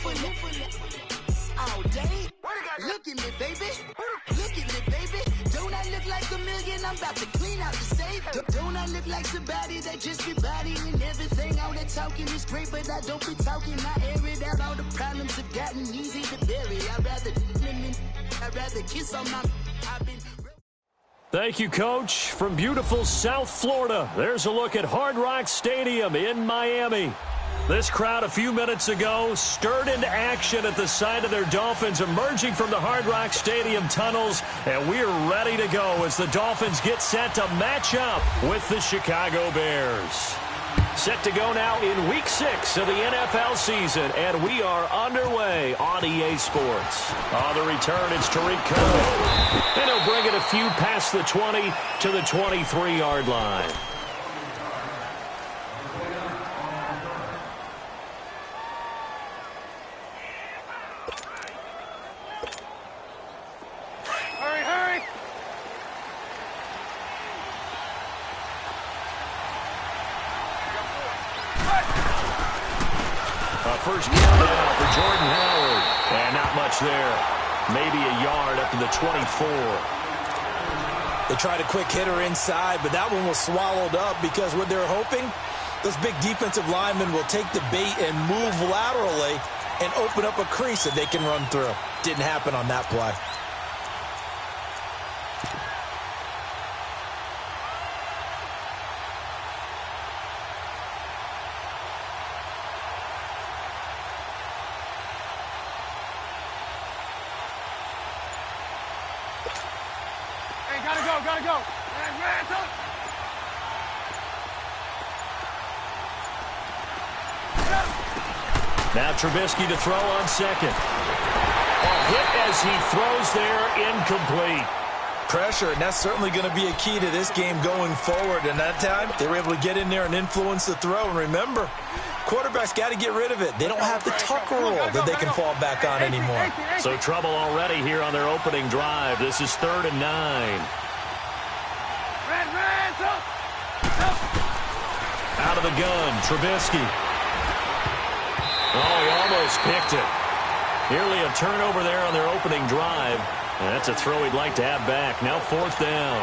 All day. Look at me, baby. Look at me, baby. Don't I look like a million? I'm about to clean out the safe. Don't I look like somebody that just be bodying everything? All that talking is great, but I don't be talking. I air it out. All the problems have gotten easy to bury. I'd rather kiss on my... Thank you, Coach. From beautiful South Florida, there's a look at Hard Rock Stadium in Miami. This crowd a few minutes ago stirred into action at the side of their Dolphins emerging from the Hard Rock Stadium tunnels, and we're ready to go as the Dolphins get set to match up with the Chicago Bears. Set to go now in Week 6 of the NFL season, and we are underway on EA Sports. On the return, it's Tariq Cohen, and he'll bring it a few past the 20 to the 23-yard line. First down now for Jordan Howard. And not much there. Maybe a yard up to the 24. They tried a quick hitter inside, but that one was swallowed up because what they're hoping, those big defensive linemen will take the bait and move laterally and open up a crease that they can run through. Didn't happen on that play. Gotta go. Now Trubisky to throw on second. A hit as he throws there, incomplete. Pressure, and that's certainly going to be a key to this game going forward. And that time, they were able to get in there and influence the throw. And remember, quarterbacks got to get rid of it. They don't have the tuck rule that they can fall back on anymore. So trouble already here on their opening drive. This is 3rd and 9. Out of the gun, Trubisky. Oh, he almost picked it. Nearly a turnover there on their opening drive. And that's a throw he'd like to have back. Now 4th down.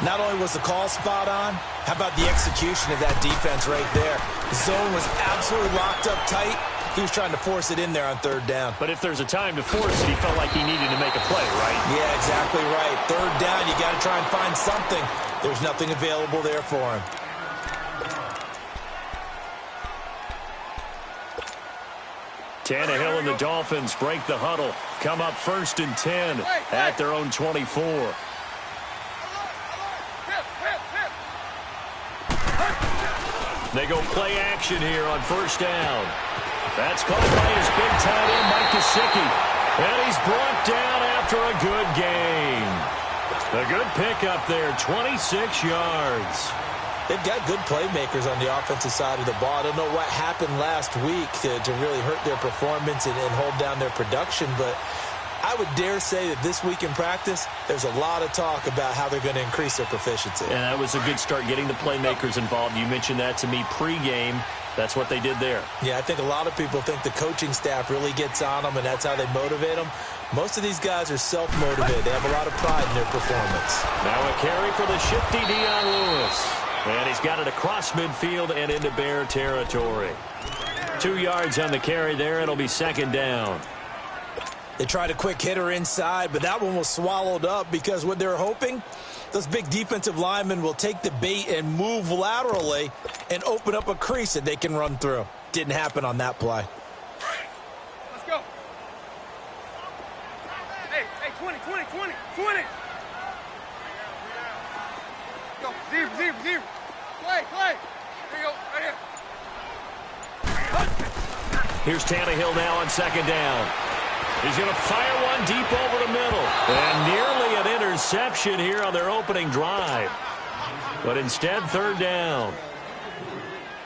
Not only was the call spot on, how about the execution of that defense right there? The zone was absolutely locked up tight. He was trying to force it in there on 3rd down. But if there's a time to force it, he felt like he needed to make a play, right? Yeah, exactly right. 3rd down, you got to try and find something. There's nothing available there for him. Tannehill and the Dolphins break the huddle. Come up 1st and 10 at their own 24. They go play action here on 1st down. That's called by his big tight end, Mike Gesicki. And he's brought down after a good gain. A good pickup there, 26 yards. They've got good playmakers on the offensive side of the ball. I don't know what happened last week to really hurt their performance and hold down their production, but I would dare say that this week in practice, there's a lot of talk about how they're going to increase their proficiency. And that was a good start, getting the playmakers involved. You mentioned that to me pregame. That's what they did there. Yeah, I think a lot of people think the coaching staff really gets on them, and that's how they motivate them. Most of these guys are self-motivated. They have a lot of pride in their performance. Now a carry for the shifty Dion Lewis. And he's got it across midfield and into Bear territory. 2 yards on the carry there. It'll be 2nd down. They tried a quick hitter inside, but that one was swallowed up because what they're hoping, those big defensive linemen will take the bait and move laterally and open up a crease that they can run through. Didn't happen on that play. Let's go. Hey, 20. Go, zero. Clay. There you go, right here. Here's Tannehill now on 2nd down. He's going to fire one deep over the middle. And nearly an interception here on their opening drive. But instead, 3rd down.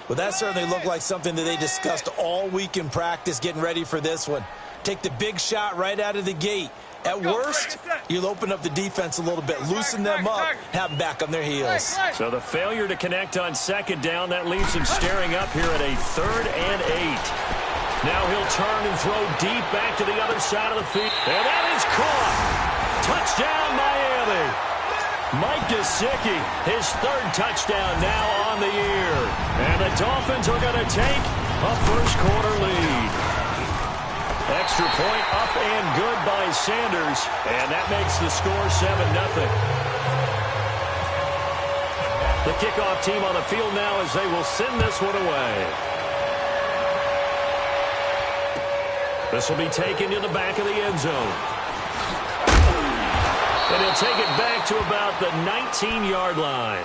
Well, that certainly looked like something that they discussed all week in practice getting ready for this one. Take the big shot right out of the gate. At worst, you'll open up the defense a little bit, loosen them up, have them back on their heels. So the failure to connect on 2nd down, that leaves them staring up here at a 3rd and 8. Now he'll turn and throw deep back to the other side of the field. And that is caught. Touchdown, Miami. Mike Gesicki, his third touchdown now on the year. And the Dolphins are going to take a first-quarter lead. Extra point up and good by Sanders. And that makes the score 7-0. The kickoff team on the field now as they will send this one away. This will be taken to the back of the end zone. And he'll take it back to about the 19-yard line.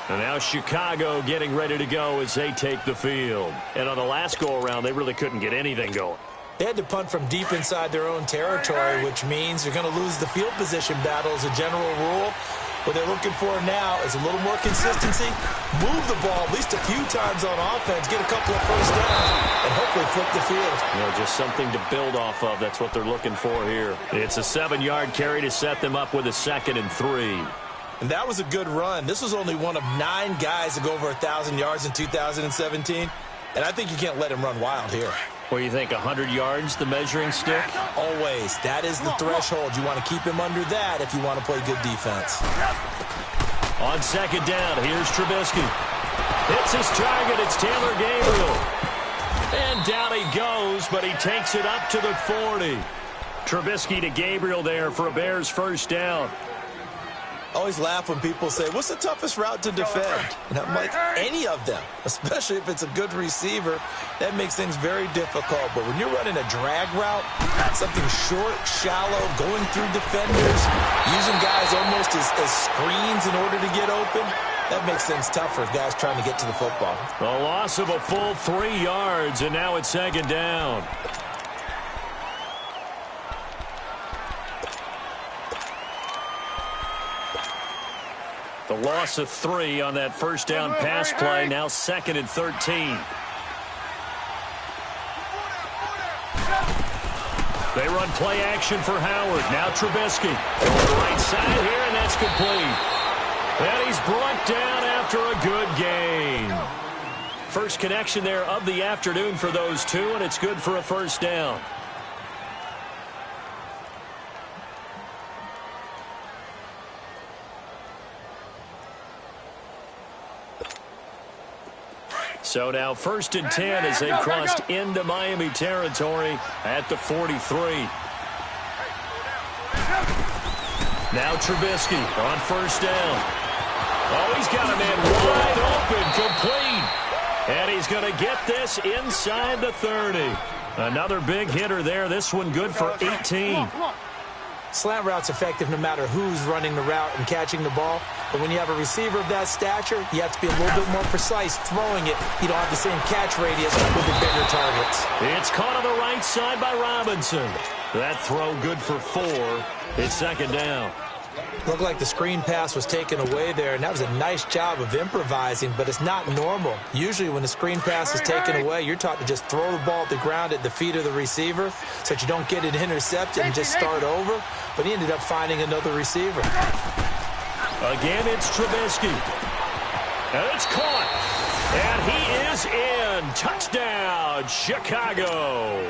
And now Chicago getting ready to go as they take the field. And on the last go-around, they really couldn't get anything going. They had to punt from deep inside their own territory, which means you're going to lose the field position battle as a general rule. What they're looking for now is a little more consistency, move the ball at least a few times on offense, get a couple of first downs, and hopefully flip the field. You know, just something to build off of. That's what they're looking for here. It's a 7-yard carry to set them up with a 2nd and 3. And that was a good run. This was only one of 9 guys to go over 1,000 yards in 2017, and I think you can't let him run wild here. Well, you think 100 yards, the measuring stick? Always. That is the threshold. You want to keep him under that if you want to play good defense. On 2nd down, here's Trubisky. Hits his target. It's Taylor Gabriel. And down he goes, but he takes it up to the 40. Trubisky to Gabriel there for a Bears first down. I always laugh when people say, what's the toughest route to defend? And I'm like, any of them, especially if it's a good receiver. That makes things very difficult. But when you're running a drag route, something short, shallow, going through defenders, using guys almost as screens in order to get open, that makes things tough for guys trying to get to the football. A loss of a full 3 yards, and now it's 2nd down. The loss of 3 on that first down pass play, now 2nd and 13. They run play action for Howard. Now Trubisky on the right side here, and that's complete. And he's brought down after a good gain. First connection there of the afternoon for those two, and it's good for a first down. So now 1st and 10 as they crossed into Miami territory at the 43. Now Trubisky on 1st down. Oh, he's got a man wide open, complete. And he's going to get this inside the 30. Another big hitter there. This one good for 18. Slant route's effective no matter who's running the route and catching the ball. But when you have a receiver of that stature, you have to be a little bit more precise throwing it. You don't have the same catch radius with the bigger targets. It's caught on the right side by Robinson. That throw good for 4. It's 2nd down. Looked like the screen pass was taken away there, and that was a nice job of improvising, but it's not normal. Usually when the screen pass is taken away, you're taught to just throw the ball at the ground at the feet of the receiver so that you don't get it intercepted and just start over. But he ended up finding another receiver. Again, it's Trubisky. And it's caught. And he is in. Touchdown, Chicago.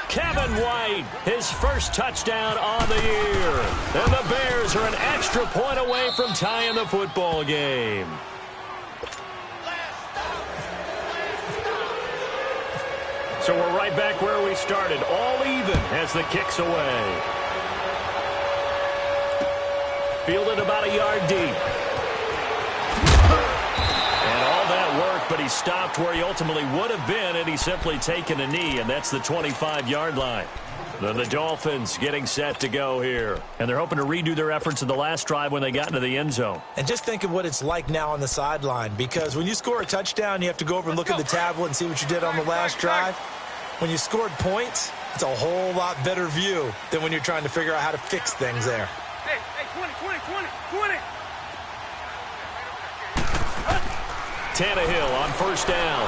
Kevin White, his first touchdown on the year. And the Bears are an extra point away from tying the football game. So we're right back where we started, all even as the kick's away. Fielded about a yard deep. And all that work, but he stopped where he ultimately would have been, and he's simply taken a knee, and that's the 25-yard line. Then the Dolphins getting set to go here. And they're hoping to redo their efforts in the last drive when they got into the end zone. And just think of what it's like now on the sideline, because when you score a touchdown, you have to go over and look at the tablet and see what you did on the last drive. When you scored points, it's a whole lot better view than when you're trying to figure out how to fix things there. Hey, 20. Tannehill on first down.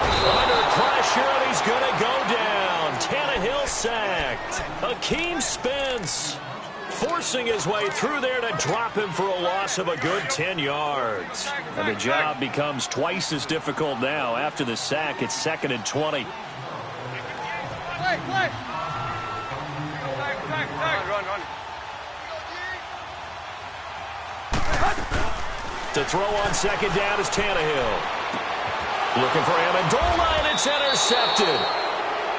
Under pressure, and he's going to go down. Tannehill sacked. Akeem Spence forcing his way through there to drop him for a loss of a good 10 yards. And the job becomes twice as difficult now. After the sack, it's 2nd and 20. Play. Tag. Run. To throw on second down is Tannehill. Looking for Amendola, and it's intercepted.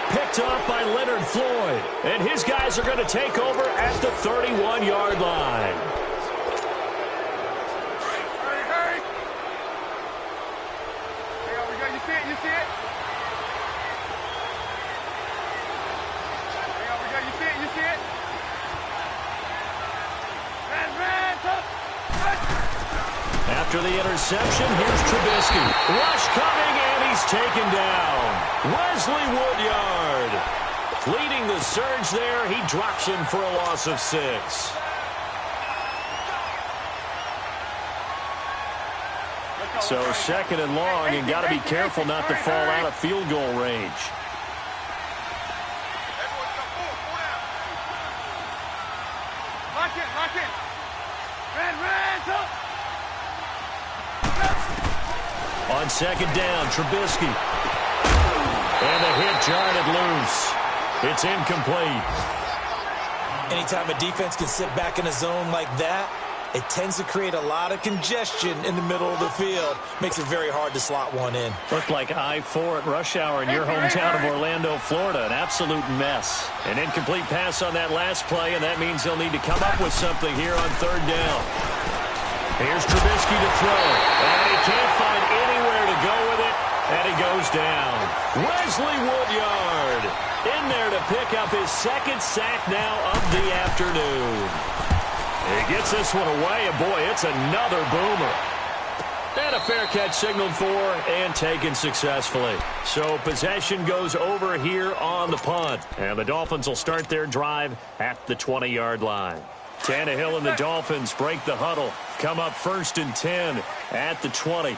Picked off by Leonard Floyd. And his guys are going to take over at the 31-yard line. Hurry. There we go. You see it? There we go. You see it? Ran. After the interception, here's Trubisky. Rush coming, and he's taken down. Wesley Woodyard leading the surge there. He drops him for a loss of 6. So second and long, and got to be careful not to fall out of field goal range. Lock in. Ran. On second down, Trubisky. And the hit jarred loose. It's incomplete. Anytime a defense can sit back in a zone like that, it tends to create a lot of congestion in the middle of the field. Makes it very hard to slot one in. Looked like I-4 at rush hour in your hometown of Orlando, Florida. An absolute mess. An incomplete pass on that last play, and that means they'll need to come up with something here on third down. Here's Trubisky to throw, and he can't find anywhere to go with it, and he goes down. Wesley Woodyard in there to pick up his second sack now of the afternoon. He gets this one away, and boy, it's another boomer. And a fair catch signaled for and taken successfully. So possession goes over here on the punt, and the Dolphins will start their drive at the 20-yard line. Tannehill and the Dolphins break the huddle. Come up 1st and 10 at the 20.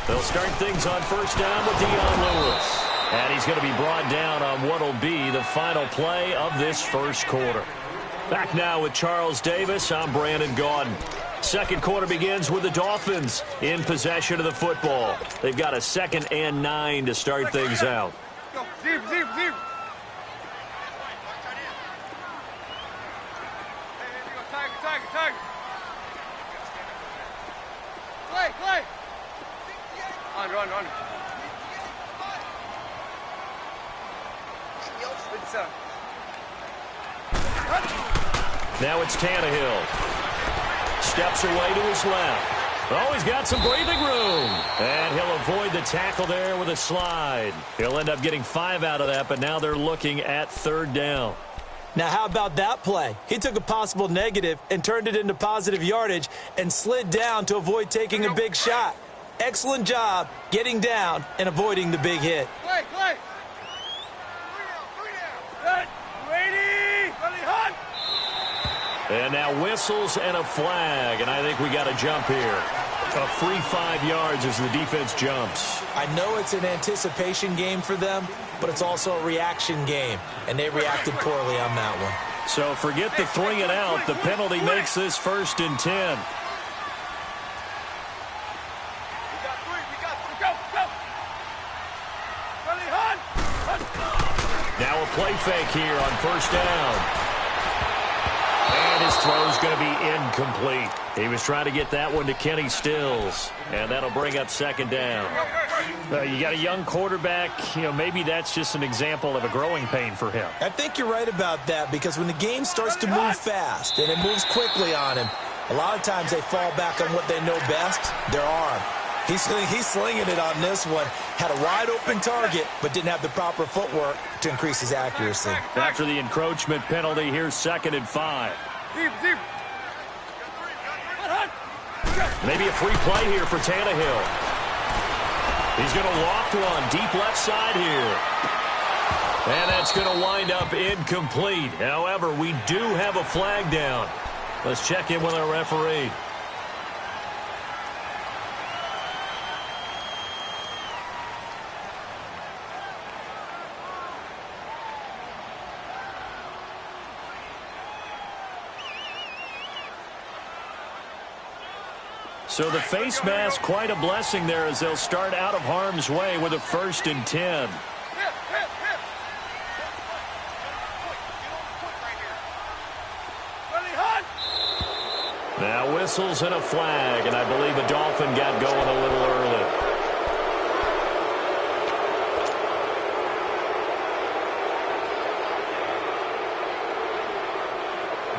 They'll start things on first down with Dion Lewis. And he's going to be brought down on what will be the final play of this first quarter. Back now with Charles Davis. I'm Brandon Gaudin. Second quarter begins with the Dolphins in possession of the football. They've got a 2nd and 9 to start things out. Go. Zip. Tag. Play. Run. Now it's Tannehill. Steps away to his left. Oh, he's got some breathing room. And he'll avoid the tackle there with a slide. He'll end up getting 5 out of that, but now they're looking at third down. Now, how about that play? He took a possible negative and turned it into positive yardage and slid down to avoid taking a big shot. Excellent job getting down and avoiding the big hit. Play. Ready, hunt. And now whistles and a flag, and I think we got a jump here. A free 5 yards as the defense jumps. I know it's an anticipation game for them, but it's also a reaction game, and they reacted poorly on that one. So forget the 3 and out. The penalty makes this 1st and 10. Now a play fake here on first down. And his throw's going to be incomplete. He was trying to get that one to Kenny Stills, and that'll bring up 2nd down. You got a young quarterback. Maybe that's just an example of a growing pain for him. I think you're right about that, because when the game starts to move fast and it moves quickly on him, a lot of times they fall back on what they know best, their arm. He's slinging it on this one. Had a wide-open target, but didn't have the proper footwork to increase his accuracy. After the encroachment penalty, here's 2nd and 5. Zip. Maybe a free play here for Tannehill. He's going to loft one deep left side here. And that's going to wind up incomplete. However, we do have a flag down. Let's check in with our referee. So the face mask, quite a blessing there as they'll start out of harm's way with a 1st and 10. Now whistles and a flag, and I believe a Dolphin got going a little early.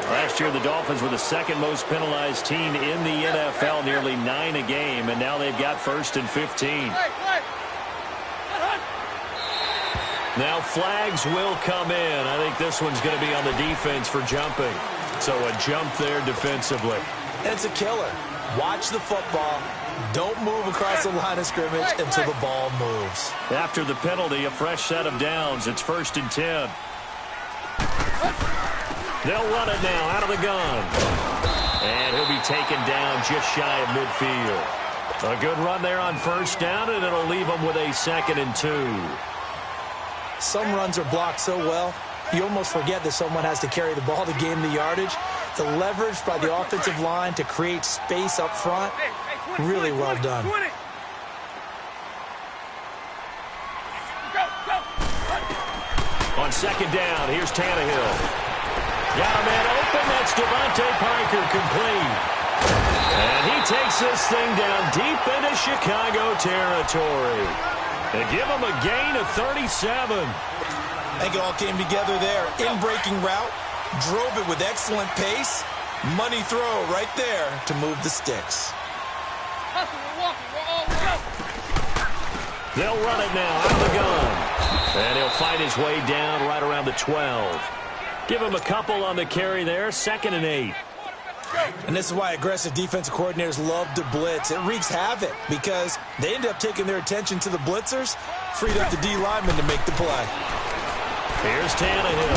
Last year, the Dolphins were the 2nd most penalized team in the NFL, nearly 9 a game, and now they've got 1st and 15. Now flags will come in. I think this one's going to be on the defense for jumping. So a jump there defensively. It's a killer. Watch the football. Don't move across the line of scrimmage until the ball moves. After the penalty, a fresh set of downs. It's 1st and 10. They'll run it now out of the gun. And he'll be taken down just shy of midfield. A good run there on 1st down, and it'll leave them with a 2nd and 2. Some runs are blocked so well, you almost forget that someone has to carry the ball to gain the yardage. The leverage by the offensive line to create space up front, really well done. On 2nd down, here's Tannehill. Got a man open. That's Devontae Parker, complete. And he takes this thing down deep into Chicago territory. They give him a gain of 37. I think it all came together there. In-breaking route, drove it with excellent pace. Money throw right there to move the sticks. They'll run it now out of the gun. And he'll fight his way down right around the 12. Give him a couple on the carry there, 2nd and 8. And this is why aggressive defensive coordinators love to blitz. It wreaks havoc because they end up taking their attention to the blitzers, freed up the D lineman to make the play. Here's Tannehill.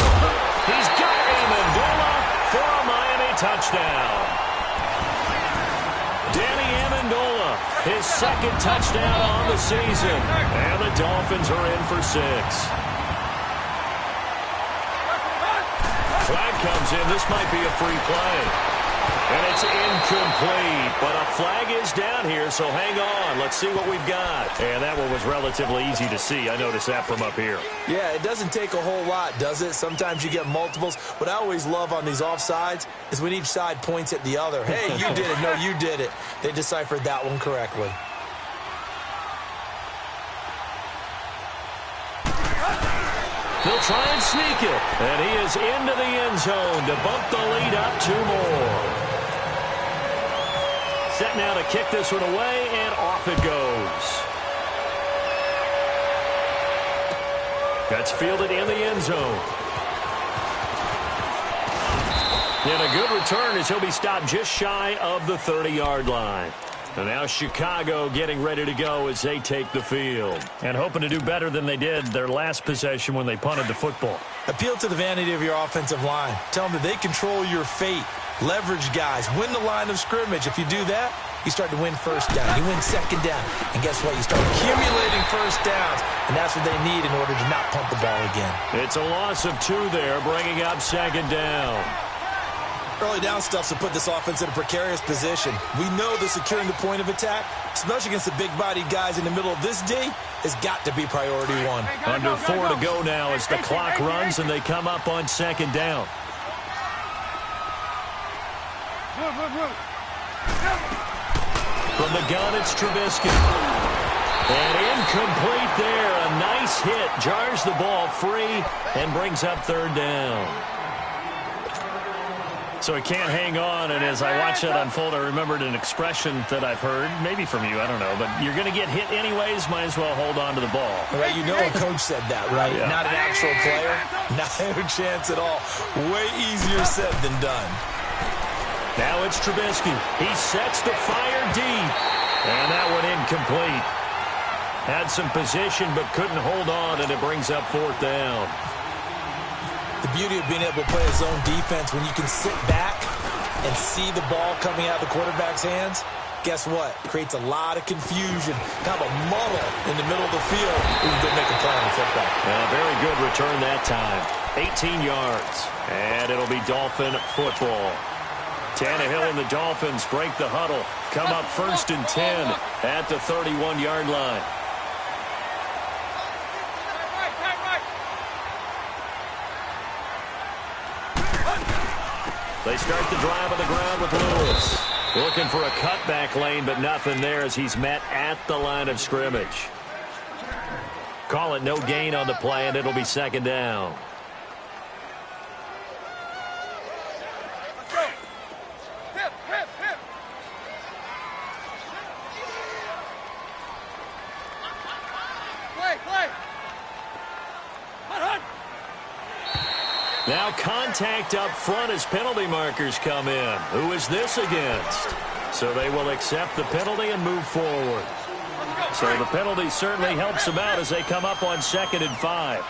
He's got Amendola for a Miami touchdown. Danny Amendola, his 2nd touchdown on the season. And the Dolphins are in for 6. Flag comes in. This might be a free play. And it's incomplete, but a flag is down here, so hang on. Let's see what we've got. And that one was relatively easy to see. I noticed that from up here. Yeah, it doesn't take a whole lot, does it? Sometimes you get multiples. What I always love on these offsides is when each side points at the other. Hey, you did it. No, you did it. They deciphered that one correctly. He'll try and sneak it. And he is into the end zone to bump the lead up 2 more. Set now to kick this one away, and off it goes. That's fielded in the end zone. And a good return as he'll be stopped just shy of the 30-yard line. And now Chicago getting ready to go as they take the field. And hoping to do better than they did their last possession when they punted the football. Appeal to the vanity of your offensive line. Tell them that they control your fate. Leverage guys. Win the line of scrimmage. If you do that, you start to win 1st down. You win 2nd down. And guess what? You start accumulating 1st downs. And that's what they need in order to not punt the ball again. It's a loss of 2 there, bringing up 2nd down. Early down stuff to put this offense in a precarious position. We know that securing the point of attack, especially against the big-bodied guys in the middle of this D, has got to be priority 1. Under 4 to go now as the clock runs and they come up on 2nd down. From the gun, it's Trubisky. And incomplete there. A nice hit. Jars the ball free and brings up 3rd down. So he can't hang on, and as I watch that unfold, I remembered an expression that I've heard, maybe from you, I don't know, but you're going to get hit anyways, might as well hold on to the ball. Right, you know a coach said that, right? Yeah. Not an actual player. Not a chance at all. Way easier said than done. Now it's Trubisky. He sets the fire deep, and that one incomplete. Had some position, but couldn't hold on, and it brings up 4th down. The beauty of being able to play a zone defense when you can sit back and see the ball coming out of the quarterback's hands, guess what? It creates a lot of confusion, kind of a muddle in the middle of the field where you can go make a play on the football. Very good return that time. 18 yards, and it'll be Dolphin football. Tannehill and the Dolphins break the huddle. Come up 1st and 10 at the 31-yard line. They start the drive on the ground with Lewis. Looking for a cutback lane, but nothing there as he's met at the line of scrimmage. Call it no gain on the play, and it'll be 2nd down. Now contact up front as penalty markers come in. Who is this against? So they will accept the penalty and move forward. So the penalty certainly helps them out as they come up on 2nd and 5.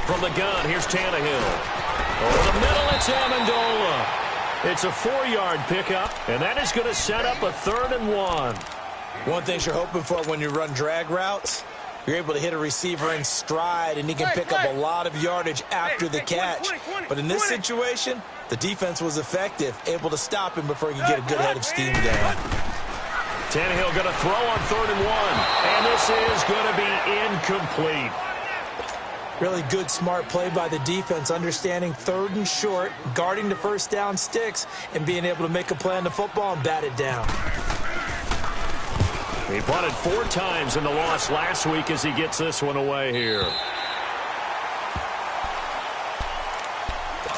From the gun, here's Tannehill. Over the middle, it's Amendola. It's a 4-yard pickup, and that is going to set up a 3rd and 1. One thing you're hoping for when you run drag routes, you're able to hit a receiver in stride, and he can pick up a lot of yardage after the catch. But in this situation, the defense was effective, able to stop him before he could get a good head of steam going. Tannehill going to throw on 3rd and 1, and this is going to be incomplete. Really good, smart play by the defense, understanding 3rd and short, guarding the first down sticks, and being able to make a play on the football and bat it down. He punted 4 times in the loss last week as he gets this one away here.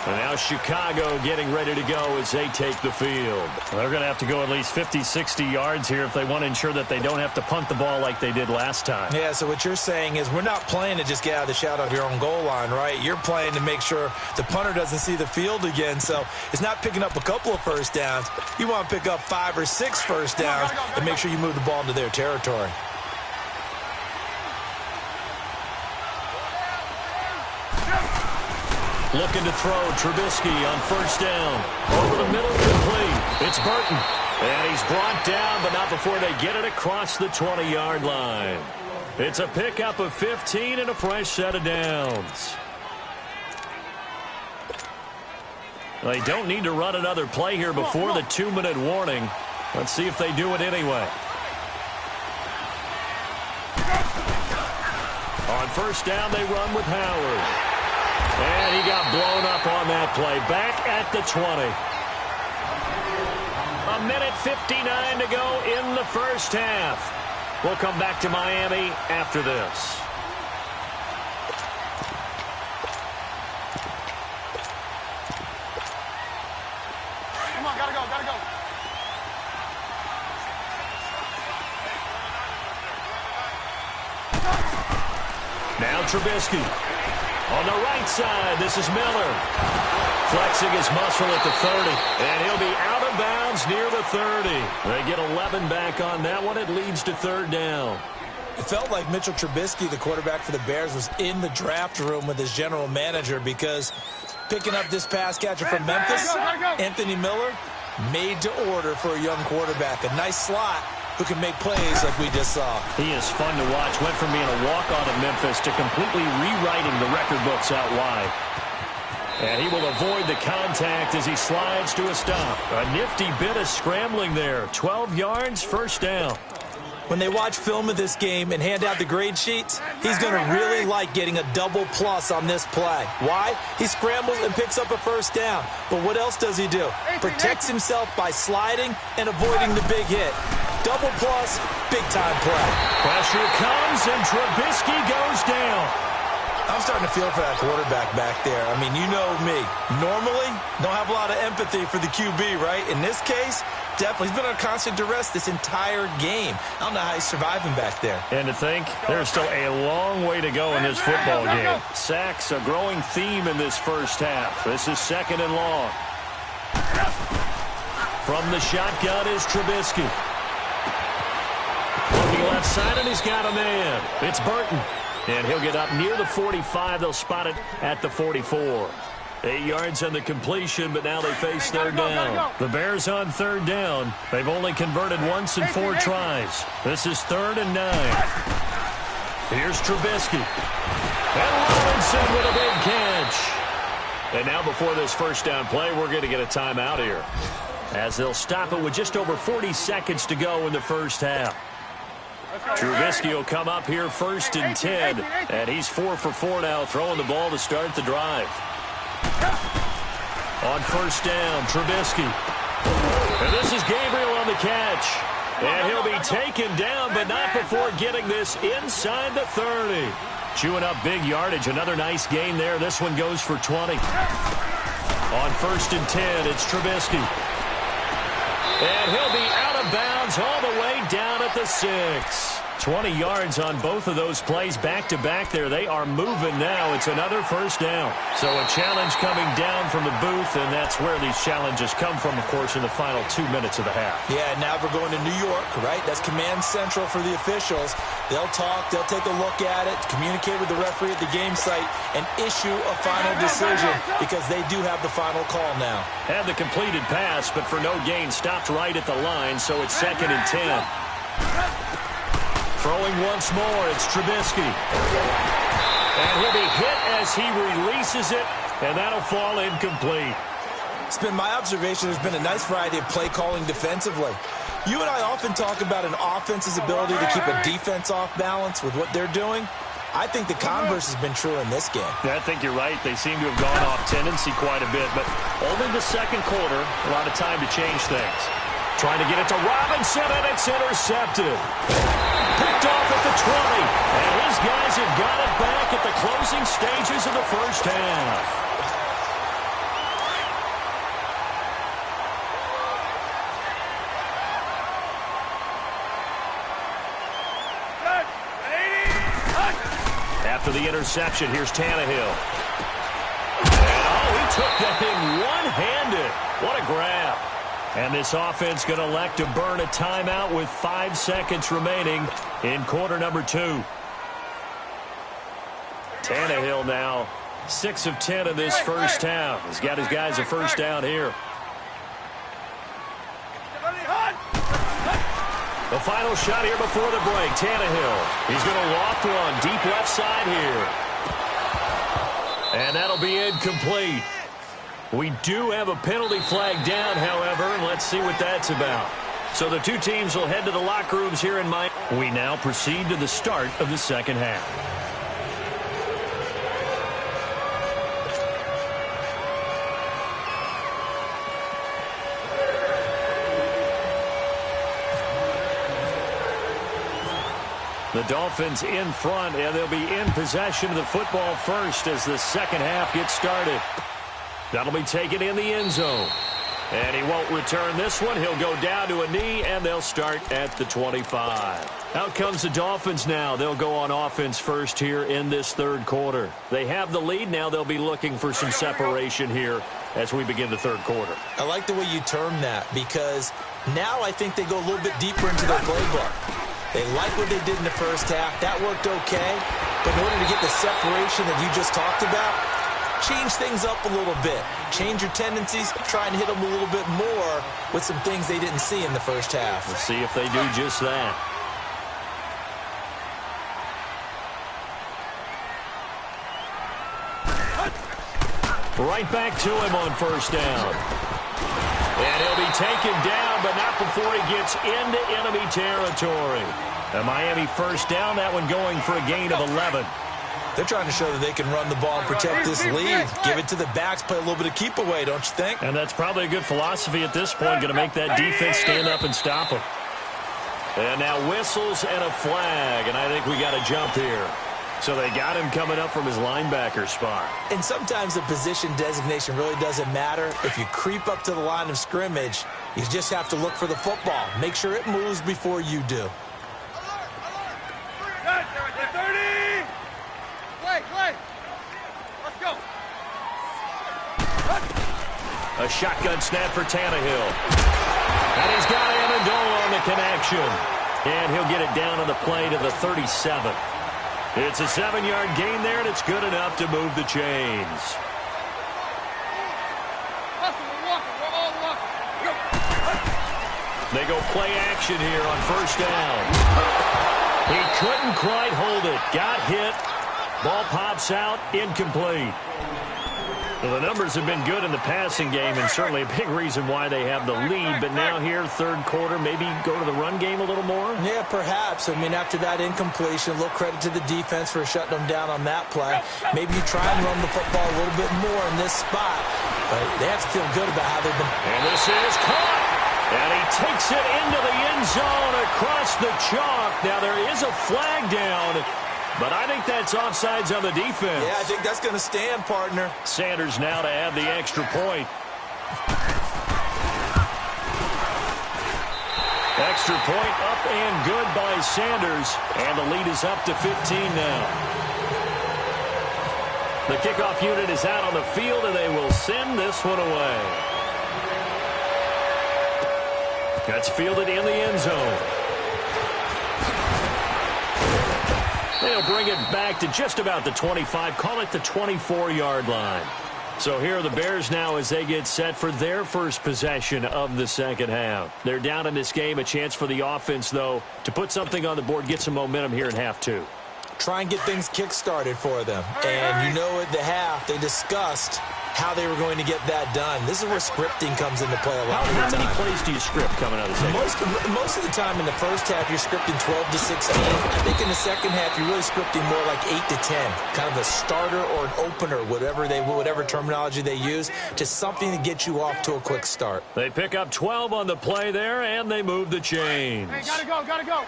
And now Chicago getting ready to go as they take the field. They're going to have to go at least 50, 60 yards here if they want to ensure that they don't have to punt the ball like they did last time. Yeah, so what you're saying is we're not playing to just get out of the shadow of your own goal line, right? You're playing to make sure the punter doesn't see the field again. So it's not picking up a couple of first downs. You want to pick up 5 or 6 first downs and make sure you move the ball into their territory. Looking to throw, Trubisky on 1st down. Over the middle, complete. It's Burton. And he's brought down, but not before they get it across the 20-yard line. It's a pickup of 15 and a fresh set of downs. They don't need to run another play here before the 2-minute warning. Let's see if they do it anyway. On 1st down, they run with Howard. And he got blown up on that play. Back at the 20. 1:59 to go in the first half. We'll come back to Miami after this. Come on, gotta go, gotta go. Now Trubisky. On the right side, this is Miller. Flexing his muscle at the 30. And he'll be out of bounds near the 30. They get 11 back on that one. It leads to 3rd down. It felt like Mitchell Trubisky, the quarterback for the Bears, was in the draft room with his general manager because picking up this pass catcher from Memphis, Anthony Miller, made to order for a young quarterback. A nice slot who can make plays like we just saw. He is fun to watch. Went from being a walk-on at Memphis to completely rewriting the record books out wide. And he will avoid the contact as he slides to a stop. A nifty bit of scrambling there. 12 yards, 1st down. When they watch film of this game and hand out the grade sheets, he's going to really like getting a double plus on this play. Why? He scrambles and picks up a 1st down. But what else does he do? Protects himself by sliding and avoiding the big hit. Double plus, big-time play. Pressure comes, and Trubisky goes down. I'm starting to feel for that quarterback back there. I mean, you know me. Normally, don't have a lot of empathy for the QB, right? In this case, definitely. He's been on constant duress this entire game. I don't know how he's surviving back there. And to think, there's still a long way to go in this football game. Sacks, a growing theme in this first half. This is 2nd and long. From the shotgun is Trubisky. Looking left side, and he's got a man. It's Burton. And he'll get up near the 45. They'll spot it at the 44. 8 yards on the completion, but now they face 3rd down. The Bears on 3rd down. They've only converted once in 4 tries. This is 3rd and 9. Here's Trubisky. And Robinson with a big catch. And now before this first down play, we're going to get a timeout here, as they'll stop it with just over 40 seconds to go in the first half. Trubisky will come up here first and 10, and he's 4 for 4 now, throwing the ball to start the drive. On first down, Trubisky. And this is Gabriel on the catch. And he'll be taken down, but not before getting this inside the 30. Chewing up big yardage. Another nice gain there. This one goes for 20. On first and 10, it's Trubisky. And he'll be out of bounds all the way down at the 6. 20 yards on both of those plays back-to-back there. They are moving now. It's another first down. So a challenge coming down from the booth, and that's where these challenges come from, of course, in the final 2 minutes of the half. Yeah, now we're going to New York, right? That's command central for the officials. They'll talk, they'll take a look at it, communicate with the referee at the game site, and issue a final decision because they do have the final call now. Had the completed pass, but for no gain, stopped right at the line, so it's 2nd and 10. Throwing once more, it's Trubisky. And he'll be hit as he releases it, and that'll fall incomplete. It's been my observation there's been a nice variety of play calling defensively. You and I often talk about an offense's ability to keep a defense off balance with what they're doing. I think the converse has been true in this game. Yeah, I think you're right. They seem to have gone off tendency quite a bit, but only the second quarter, a lot of time to change things. Trying to get it to Robinson, and it's intercepted. Picked off at the 20, and his guys have got it back at the closing stages of the first half. After the interception, here's Tannehill. And, he took that in one-handed. What a grab. And this offense going to elect to burn a timeout with 5 seconds remaining in quarter number 2. Tannehill now 6 of 10 in this first half. He's got his guys a first down here. The final shot here before the break. Tannehill. He's going to loft one deep left side here. And that'll be incomplete. We do have a penalty flag down, however, and let's see what that's about. So the two teams will head to the locker rooms here in Miami. We now proceed to the start of the second half. The Dolphins in front, and they'll be in possession of the football first as the second half gets started. That'll be taken in the end zone. And he won't return this one. He'll go down to a knee, and they'll start at the 25. Out comes the Dolphins now. They'll go on offense first here in this third quarter. They have the lead. Now they'll be looking for some separation here as we begin the third quarter. I like the way you term that because now I think they go a little bit deeper into their playbook. They like what they did in the first half. That worked okay. But in order to get the separation that you just talked about, change things up a little bit. Change your tendencies. Try and hit them a little bit more with some things they didn't see in the first half. We'll see if they do just that. Right back to him on first down. And he'll be taken down, but not before he gets into enemy territory. A Miami first down, that one going for a gain of 11. They're trying to show that they can run the ball and protect this lead. Give it to the backs, play a little bit of keep away, don't you think? And that's probably a good philosophy at this point, going to make that defense stand up and stop them. And now whistles and a flag, and I think we got a jump here. So they got him coming up from his linebacker spot. And sometimes the position designation really doesn't matter. If you creep up to the line of scrimmage, you just have to look for the football. Make sure it moves before you do. Let's go. A shotgun snap for Tannehill. And he's got Amendola on the connection. And he'll get it down on the play to the 37. It's a 7-yard gain there, and it's good enough to move the chains. They go play action here on first down. He couldn't quite hold it. Got hit. Ball pops out. Incomplete. Well, the numbers have been good in the passing game, and certainly a big reason why they have the lead. But now here, third quarter, maybe go to the run game a little more? Yeah, perhaps. I mean, after that incompletion, a little credit to the defense for shutting them down on that play. Maybe you try and run the football a little bit more in this spot. But they have to feel good about how they've been. And this is caught. And he takes it into the end zone across the chalk. Now, there is a flag down. But I think that's offsides on the defense. Yeah, I think that's going to stand, partner. Sanders now to add the extra point. Extra point up and good by Sanders. And the lead is up to 15 now. The kickoff unit is out on the field, and they will send this one away. That's fielded in the end zone. They'll bring it back to just about the 25, call it the 24-yard line. So here are the Bears now as they get set for their first possession of the second half. They're down in this game, a chance for the offense, though, to put something on the board, get some momentum here in half two. Try and get things kick-started for them. And you know at the half, they discussed how they were going to get that done. This is where scripting comes into play a lot of the time. How many plays do you script coming out of the second half? Most of the time in the first half, you're scripting 12 to 16. I think in the second half, you're really scripting more like 8 to 10. Kind of a starter or an opener, whatever terminology they use, just something to get you off to a quick start. They pick up 12 on the play there, and they move the chains. Hey, gotta go, gotta go.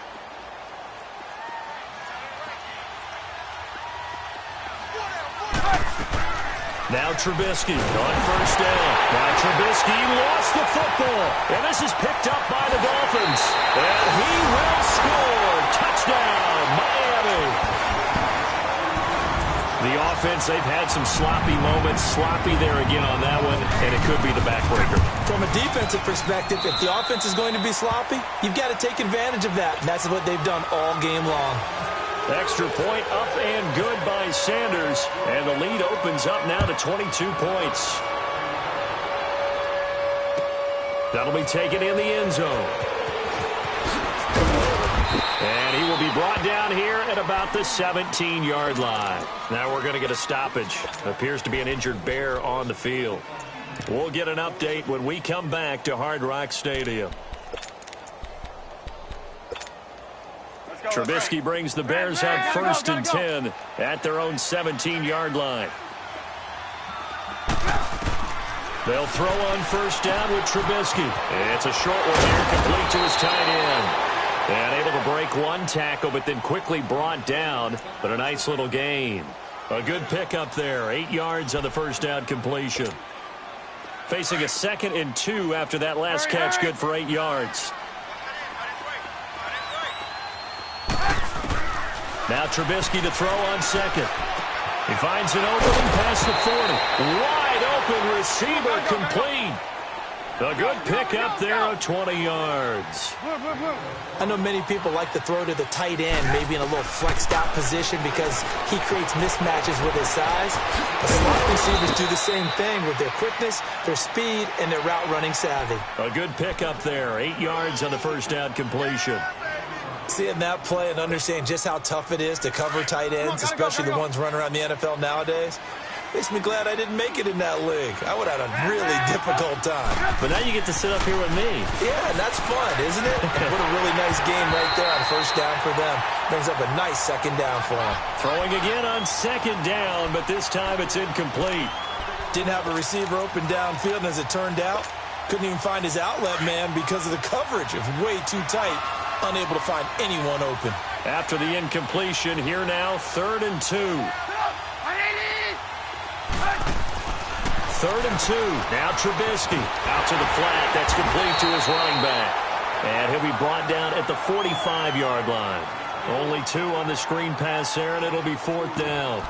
Now Trubisky on first down. Now Trubisky lost the football. And this is picked up by the Dolphins. And he will score. Touchdown, Miami. The offense, they've had some sloppy moments. Sloppy there again on that one. And it could be the backbreaker. From a defensive perspective, if the offense is going to be sloppy, you've got to take advantage of that. And that's what they've done all game long. Extra point up and good by Sanders. And the lead opens up now to 22 points. That'll be taken in the end zone. And he will be brought down here at about the 17-yard line. Now we're going to get a stoppage. Appears to be an injured Bear on the field. We'll get an update when we come back to Hard Rock Stadium. Trubisky brings the Bears out first and 10 at their own 17-yard line. They'll throw on first down with Trubisky. It's a short one here, complete to his tight end. And able to break one tackle, but then quickly brought down. But a nice little gain. A good pickup there, 8 yards on the first down completion. Facing a 2nd and 2 after that last catch, good for 8 yards. Now Trubisky to throw on second. He finds an opening past the 40. Wide open receiver complete. A good pickup there of 20 yards. I know many people like to throw to the tight end, maybe in a little flexed out position because he creates mismatches with his size. The slot receivers do the same thing with their quickness, their speed, and their route running savvy. A good pickup there, 8 yards on the first down completion. Seeing that play and understanding just how tough it is to cover tight ends, especially the ones running around the NFL nowadays, makes me glad I didn't make it in that league. I would have had a really difficult time. But now you get to sit up here with me. Yeah, and that's fun, isn't it? What a really nice game right there on first down for them. Brings up a nice second down for them. Throwing again on second down, but this time it's incomplete. Didn't have a receiver open downfield, and as it turned out, couldn't even find his outlet man because of the coverage. It was way too tight. Unable to find anyone open. After the incompletion, here now, 3rd and 2. 3rd and 2. Now Trubisky out to the flat. That's complete to his running back. And he'll be brought down at the 45-yard line. Only 2 on the screen pass there, and it'll be 4th down.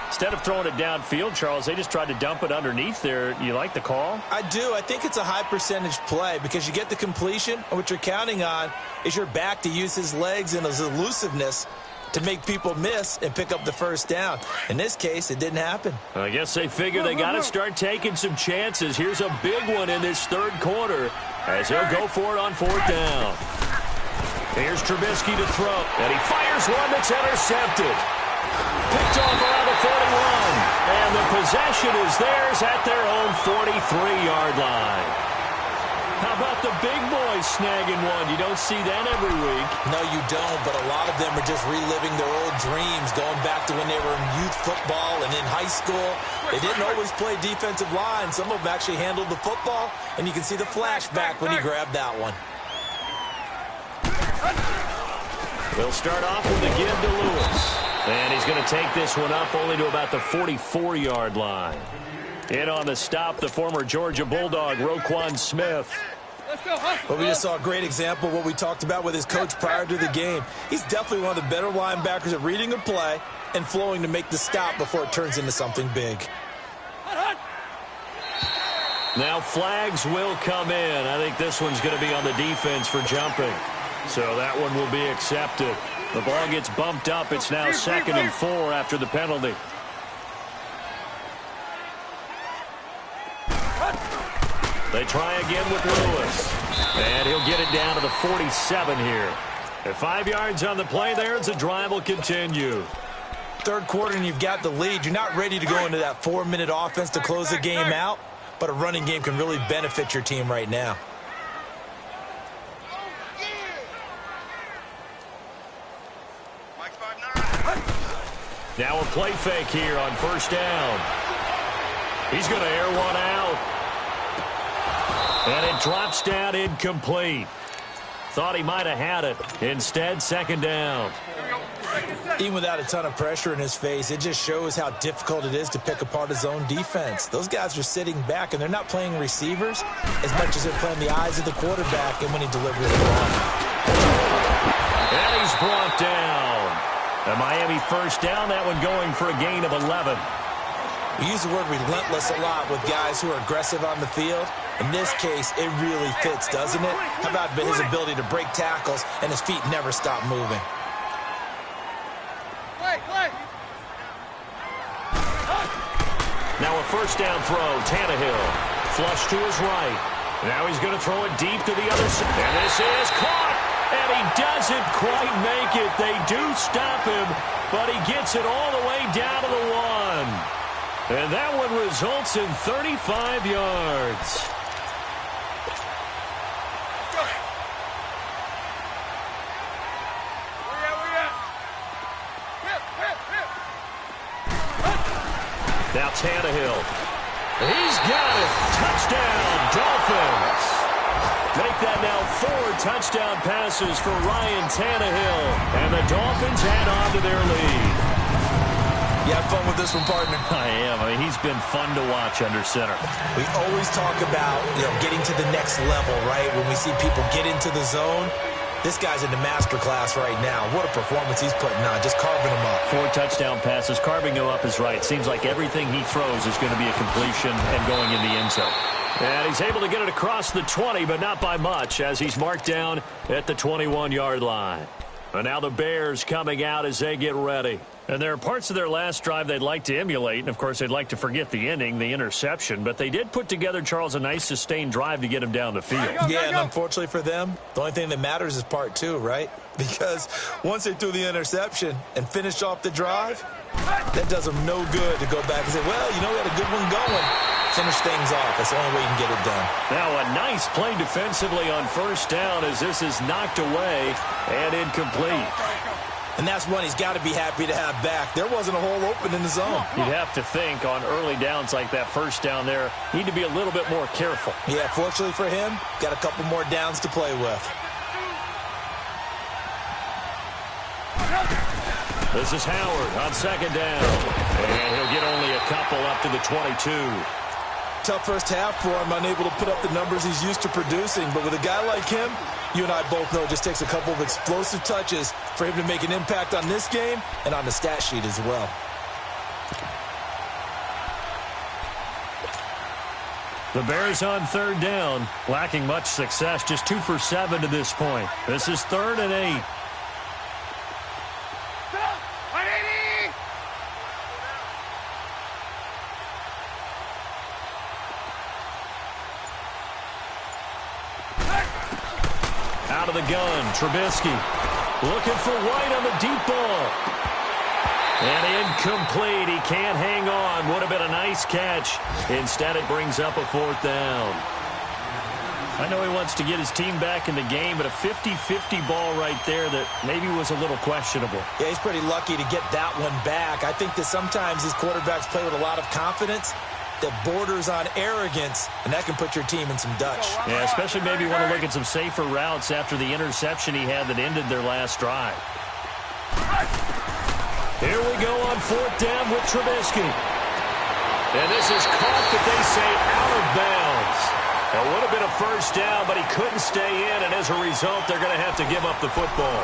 Instead of throwing it downfield, Charles, they just tried to dump it underneath there. You like the call? I do. I think it's a high percentage play because you get the completion, and what you're counting on is your back to use his legs and his elusiveness to make people miss and pick up the first down. In this case, it didn't happen. I guess they figure they got to start taking some chances. Here's a big one in this third quarter as he'll go for it on 4th down. Here's Trubisky to throw, and he fires one that's intercepted. Picked off around the 41, and the possession is theirs at their own 43-yard line. How about the big boys snagging one? You don't see that every week. No, you don't, but a lot of them are just reliving their old dreams, going back to when they were in youth football and in high school. They didn't always play defensive line. Some of them actually handled the football, and you can see the flashback when he grabbed that one. They'll start off with a give to Lewis. And he's going to take this one up only to about the 44-yard line. In on the stop, the former Georgia Bulldog, Roquan Smith. But we just saw a great example of what we talked about with his coach prior to the game. He's definitely one of the better linebackers at reading a play and flowing to make the stop before it turns into something big. Now flags will come in. I think this one's going to be on the defense for jumping. So that one will be accepted. The ball gets bumped up. It's now 2nd and 4 after the penalty. They try again with Lewis. And he'll get it down to the 47 here. At 5 yards on the play there, and the drive will continue. Third quarter and you've got the lead. You're not ready to go into that 4-minute offense to close the game out, but a running game can really benefit your team right now. Now a play fake here on first down. He's going to air one out. And it drops down incomplete. Thought he might have had it. Instead, 2nd down. Even without a ton of pressure in his face, it just shows how difficult it is to pick apart his own defense. Those guys are sitting back, and they're not playing receivers as much as they're playing the eyes of the quarterback and when he delivers the ball. And he's brought down. A Miami first down, that one going for a gain of 11. We use the word relentless a lot with guys who are aggressive on the field. In this case, it really fits, doesn't it? How about his ability to break tackles and his feet never stop moving? Now a first down throw, Tannehill. Flush to his right. Now he's going to throw it deep to the other side. And this is caught. And he doesn't quite make it. They do stop him, but he gets it all the way down to the 1. And that one results in 35 yards. Now Tannehill. He's got it. Touchdown, Dolphins. Make that now 4 touchdown passes for Ryan Tannehill. And the Dolphins add on to their lead. You have fun with this one, partner? I am. I mean, he's been fun to watch under center. We always talk about, getting to the next level, right? When we see people get into the zone, this guy's in the master class right now. What a performance he's putting on, just carving them up. 4 touchdown passes. Carving them up is right. Seems like everything he throws is going to be a completion and going in the end zone. And he's able to get it across the 20, but not by much, as he's marked down at the 21-yard line. And now the Bears coming out as they get ready. And there are parts of their last drive they'd like to emulate, and, of course, they'd like to forget the ending, the interception. But they did put together, Charles, a nice sustained drive to get him down the field. Yeah, and unfortunately for them, the only thing that matters is part 2, right? Because once they threw the interception and finished off the drive, that does them no good to go back and say, well, we had a good one going. Finish things off. That's the only way you can get it done. Now a nice play defensively on first down as this is knocked away and incomplete. And that's one he's got to be happy to have back. There wasn't a hole open in the zone. You'd have to think on early downs like that first down there, need to be a little bit more careful. Yeah, fortunately for him, got a couple more downs to play with. This is Howard on second down. And he'll get only a couple up to the 22. Tough first half for him, unable to put up the numbers he's used to producing. But with a guy like him, you and I both know it just takes a couple of explosive touches for him to make an impact on this game and on the stat sheet as well. The Bears on third down, lacking much success, just 2 for 7 to this point. This is 3rd and 8. Out of the gun, Trubisky looking for White on the deep ball. And incomplete. He can't hang on. Would have been a nice catch. Instead, it brings up a 4th down. I know he wants to get his team back in the game, but a 50-50 ball right there that maybe was a little questionable. Yeah, he's pretty lucky to get that one back. I think that sometimes these quarterbacks play with a lot of confidence that borders on arrogance, and that can put your team in some Dutch. Yeah, especially maybe want to look at some safer routes after the interception he had that ended their last drive. Here we go on 4th down with Trubisky. And this is caught, but they say out of bounds. It would have been a 1st down, but he couldn't stay in, and as a result, they're going to have to give up the football.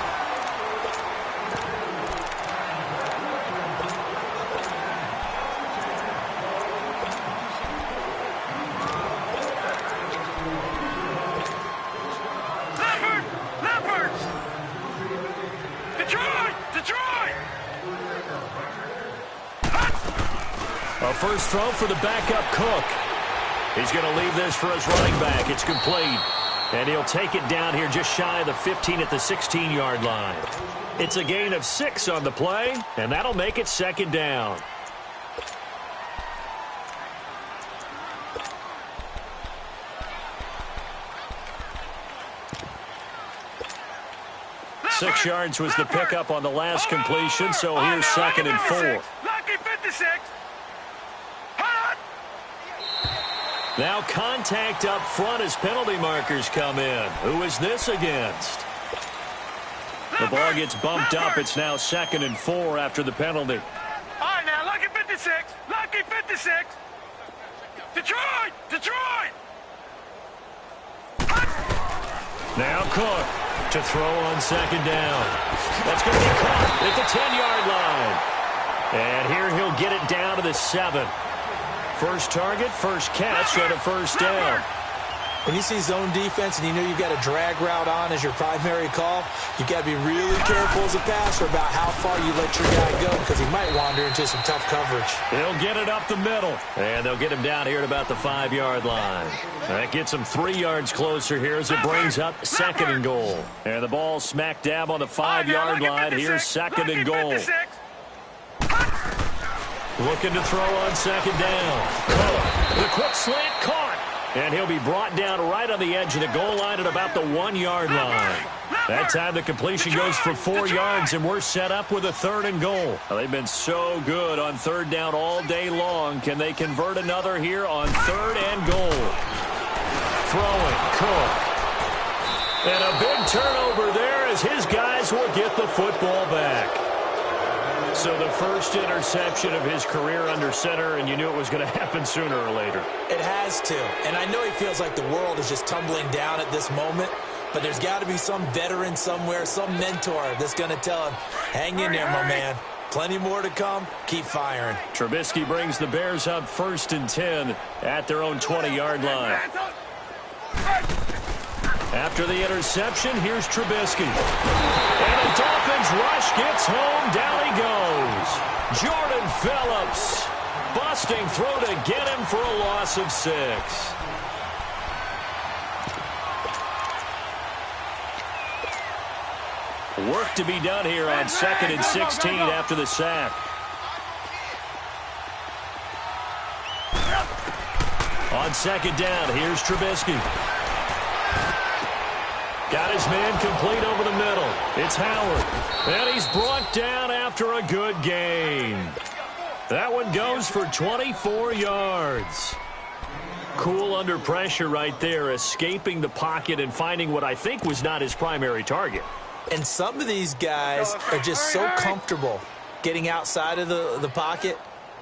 A first throw for the backup Cook. He's going to leave this for his running back. It's complete. And he'll take it down here just shy of the 15 at the 16-yard line. It's a gain of 6 on the play, and that'll make it 2nd down. Six yards was the pickup on the last completion, so here's 2nd and 4. Lucky 56. Now contact up front as penalty markers come in. Who is this against? The ball gets bumped up. It's now 2nd and 4 after the penalty. All right, now, lucky 56. Lucky 56. Detroit! Detroit! Now Cook to throw on 2nd down. That's going to be caught at the 10-yard line. And here he'll get it down to the 7. First target, first catch, and a 1st down. When you see zone defense and you know you've got a drag route on as your primary call, you've got to be really careful as a passer about how far you let your guy go because he might wander into some tough coverage. They'll get it up the middle, and they'll get him down here at about the 5-yard line. That gets him 3 yards closer here as it brings up 2nd and goal. And the ball smack dab on the 5-yard line. Here's 2nd and goal. Looking to throw on 2nd down. Cook, the quick slant caught. And he'll be brought down right on the edge of the goal line at about the 1-yard line. That time the completion goes for 4 yards, and we're set up with a 3rd and goal. Well, they've been so good on 3rd down all day long. Can they convert another here on 3rd and goal? Throwing, Cook. And a big turnover there as his guys will get the football back. So the first interception of his career under center, and you knew it was going to happen sooner or later. It has to. And I know he feels like the world is just tumbling down at this moment, but there's got to be some veteran somewhere, some mentor that's going to tell him, hang in there, my man. Plenty more to come. Keep firing. Trubisky brings the Bears up 1st and 10 at their own 20-yard line. After the interception, here's Trubisky. And the Dolphins rush gets home. Down he goes. Jordan Phillips busting through to get him for a loss of 6. Work to be done here on 2nd and 16 after the sack. On 2nd down, here's Trubisky. Got his man complete over the middle. It's Howard. And he's brought down after a good gain. That one goes for 24 yards. Cool under pressure right there, escaping the pocket and finding what I think was not his primary target. And some of these guys are just so comfortable getting outside of the pocket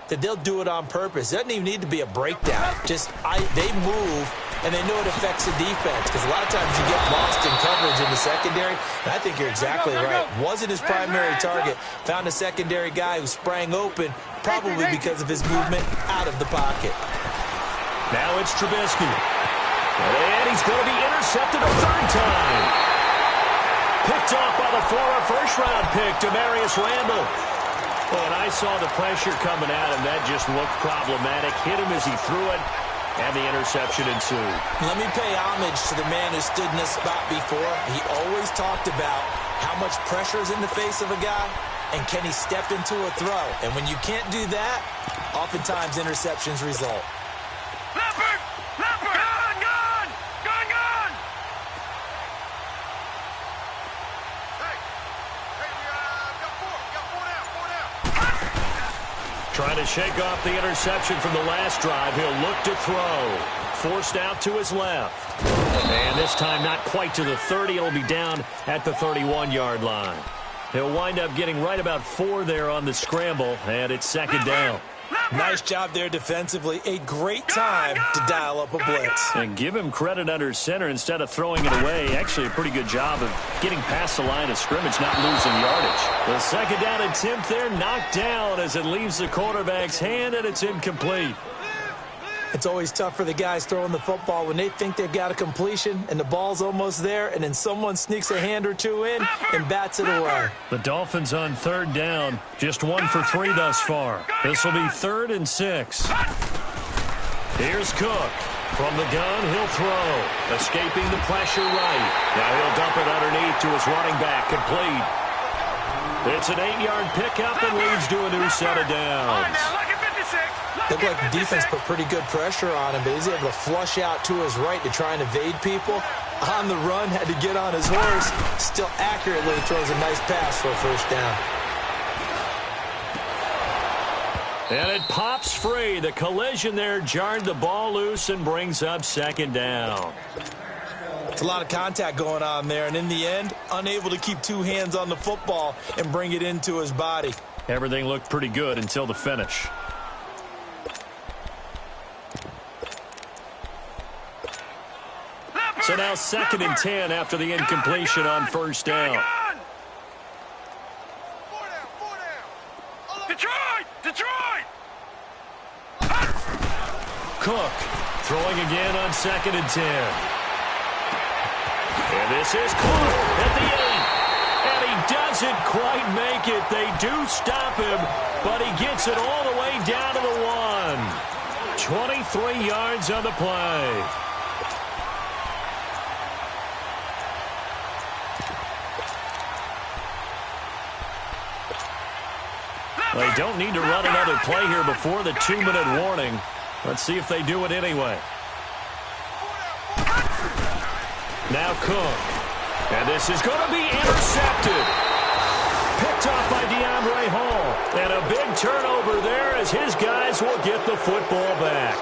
that they'll do it on purpose. It doesn't even need to be a breakdown. They move, and they know it affects the defense because a lot of times you get lost in coverage in the secondary, and I think you're exactly right. Wasn't his primary target. Found a secondary guy who sprang open, probably because of his movement out of the pocket. Now it's Trubisky. And he's going to be intercepted a 3rd time. Picked off by the former first-round pick, Demarius Randall. Oh, and I saw the pressure coming at him. That just looked problematic. Hit him as he threw it. and the interception ensued. Let me pay homage to the man who stood in this spot before. He always talked about how much pressure is in the face of a guy, and can he step into a throw? And when you can't do that, oftentimes interceptions result. Leopard! Leopard! Gun! Gun! Gun! Gun! Hey, we got four. Got four down. Trying to shake off the interception from the last drive. He'll look to throw. Forced out to his left. And this time not quite to the 30. It'll be down at the 31-yard line. He'll wind up getting right about 4 there on the scramble, and it's second down. Nice job there defensively. A great time to dial up a blitz. And give him credit under center instead of throwing it away. Actually a pretty good job of getting past the line of scrimmage, not losing yardage. The second down attempt there knocked down as it leaves the quarterback's hand, and it's incomplete. It's always tough for the guys throwing the football when they think they've got a completion and the ball's almost there, and then someone sneaks a hand or two in and bats it away. The Dolphins on third down, just 1 for 3 thus far. This will be 3rd and 6. Here's Cook. From the gun, he'll throw. Escaping the pressure right. Now he'll dump it underneath to his running back, complete. It's an 8-yard pickup and leads to a new set of downs. Looked like the defense put pretty good pressure on him, but he's able to flush out to his right to try and evade people. On the run, had to get on his horse. Still accurately throws a nice pass for a first down. And it pops free. The collision there jarred the ball loose and brings up second down. It's a lot of contact going on there, and in the end, unable to keep 2 hands on the football and bring it into his body. Everything looked pretty good until the finish. So now 2nd and 10 after the incompletion on first down. Detroit! Detroit! Cook throwing again on 2nd and 10. And this is Cook at the 8. And he doesn't quite make it. They do stop him, but he gets it all the way down to the 1. 23 yards on the play. They don't need to run another play here before the 2-minute warning. Let's see if they do it anyway. Now Cook. And this is going to be intercepted. Picked off by DeAndre Hall. And a big turnover there as his guys will get the football back.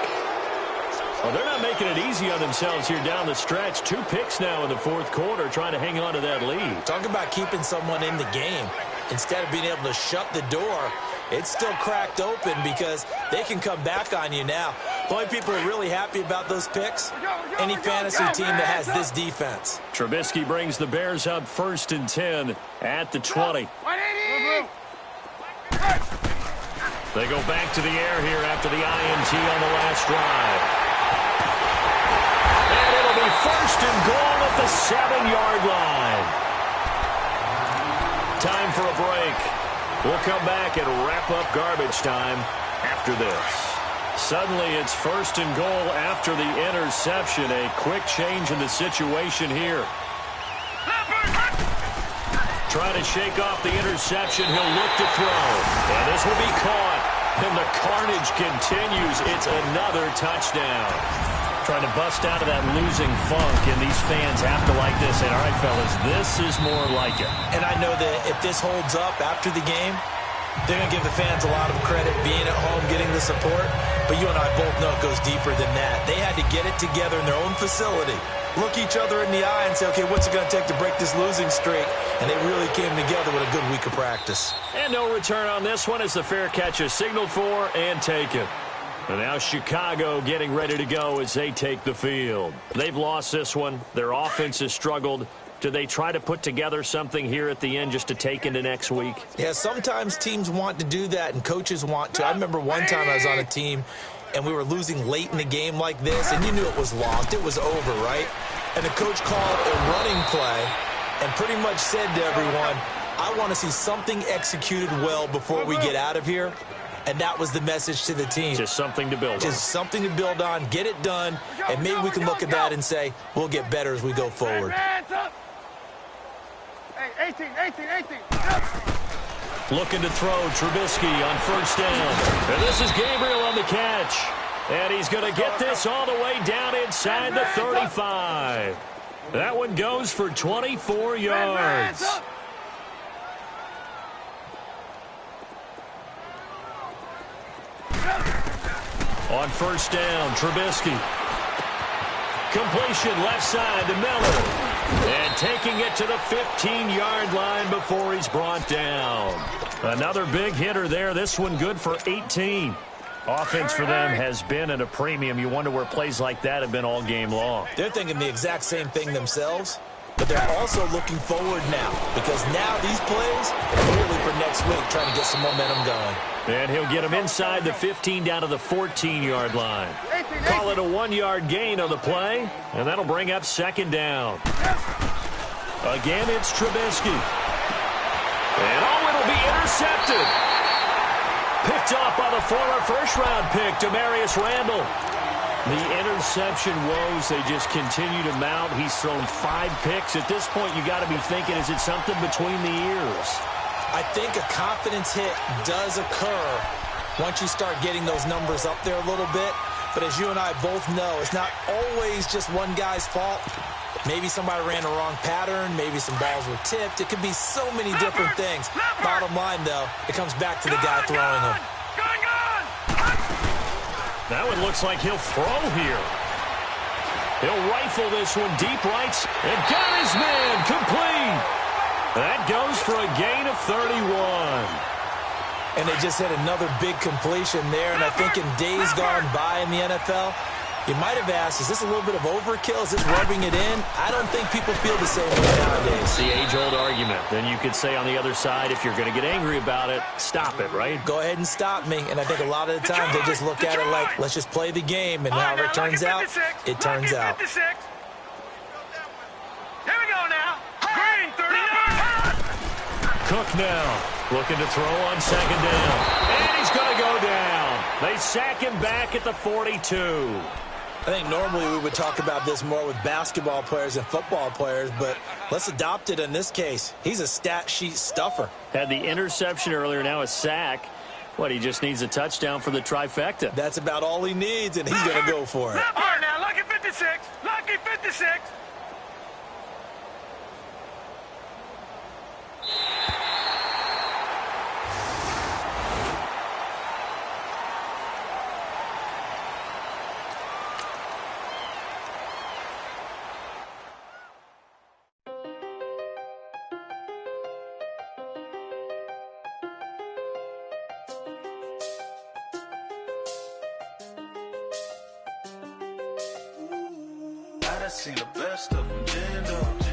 Well, they're not making it easy on themselves here down the stretch. 2 picks now in the 4th quarter trying to hang on to that lead. Talk about keeping someone in the game. Instead of being able to shut the door, it's still cracked open because they can come back on you now. The only people who are really happy about those picks, any fantasy team that has this defense. Trubisky brings the Bears up 1st and 10 at the 20. They go back to the air here after the INT on the last drive. And it'll be 1st and goal at the 7-yard line. Time for a break. We'll come back and wrap up garbage time after this. Suddenly it's 1st and goal after the interception. A quick change in the situation here. Trying to shake off the interception. He'll look to throw. And this will be caught. And the carnage continues. It's another touchdown. Trying to bust out of that losing funk, and these fans have to like this. And all right, fellas, this is more like it. And I know that if this holds up after the game, they're going to give the fans a lot of credit being at home, getting the support. But you and I both know it goes deeper than that. They had to get it together in their own facility, look each other in the eye and say, okay, what's it going to take to break this losing streak? And they really came together with a good week of practice. And no return on this one as the fair catch is signaled for and taken. And now Chicago getting ready to go as they take the field. They've lost this one. Their offense has struggled. Do they try to put together something here at the end just to take into next week? Yeah, sometimes teams want to do that and coaches want to. I remember one time I was on a team and we were losing late in the game like this, and you knew it was lost. It was over, right? And the coach called a running play and pretty much said to everyone, I want to see something executed well before we get out of here. and that was the message to the team. Just something to build on. Just something to build on, get it done, and maybe we can look at that and say, we'll get better as we go forward. Hands up. Hey, 18. Up. Looking to throw, Trubisky on first down. And this is Gabriel on the catch. And he's going to get this all the way down inside the 35. That one goes for 24 yards. On first down, Trubisky. Completion left side to Miller. And taking it to the 15-yard line before he's brought down. Another big hitter there. This one good for 18. Offense for them has been at a premium. You wonder where plays like that have been all game long. They're thinking the exact same thing themselves, but they're also looking forward now, because now these plays are really for next week, trying to get some momentum going. And he'll get him inside the 15 down to the 14-yard line. Call it a 1-yard gain on the play, and that'll bring up second down. Again, it's Trubisky. And it'll be intercepted. Picked off by the former first-round pick, Demarius Randall. The interception woes, they just continue to mount. He's thrown 5 picks. At this point, you got to be thinking, is it something between the ears? I think a confidence hit does occur once you start getting those numbers up there a little bit. But as you and I both know, it's not always just one guy's fault. Maybe somebody ran the wrong pattern. Maybe some balls were tipped. It could be so many different things. Bottom line, though, it comes back to the guy throwing them. That one looks like he'll throw here. He'll rifle this one deep right and got his man complete. That goes for a gain of 31. And they just hit another big completion there. And I think in days gone by in the NFL, you might have asked, is this a little bit of overkill? Is this rubbing it in? I don't think people feel the same way nowadays. The age-old argument. Then you could say on the other side, if you're going to get angry about it, stop it, right? Go ahead and stop me. And I think a lot of the times they just look at it like, let's just play the game. And however it turns out, it turns out. Here we go now. Green, 39. Cook now, looking to throw on second down. And he's going to go down. They sack him back at the 42. I think normally we would talk about this more with basketball players and football players, but let's adopt it in this case. He's a stat sheet stuffer. Had the interception earlier, now a sack. What, he just needs a touchdown for the trifecta. That's about all he needs, and he's going to go for it. All right, now, lucky 56. Lucky 56. Seen the best of them,